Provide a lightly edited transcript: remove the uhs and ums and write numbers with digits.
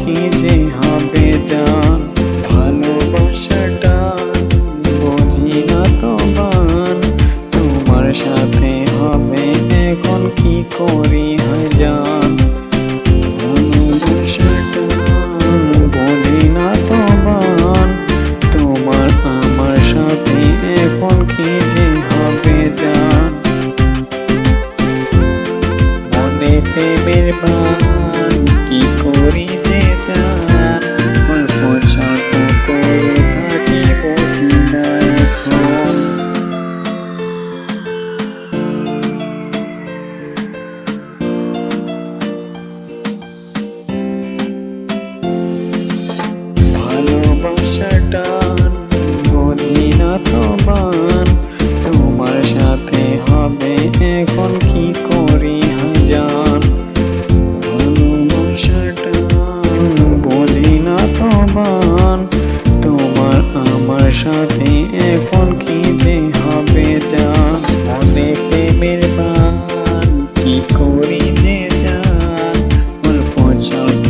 কি যে হবে জান, ভালোবাসাটা বুঝি না তো বান, তোমার সাথে হবে এখন কি করি হয় জান, ভালোবাসাটা বুঝি না তো বান, তোমার আমার সাথে এখন কি যে হবে জান, মনে প্রেমের বান কি করি যে জান, অল্প স্বল্প করে থাকি বুঝি না এখন। ভালোবাসাটা বুঝি না তো বান, তোমার সাথে হবে এখন কি করি হয় জান, ভালোবাসাটা বুঝি না তো বান, তোমার আমার সাথে এখন কি যে হবে জান, মনে প্রেমের বান কি করি যে জান, অল্প স্বল্প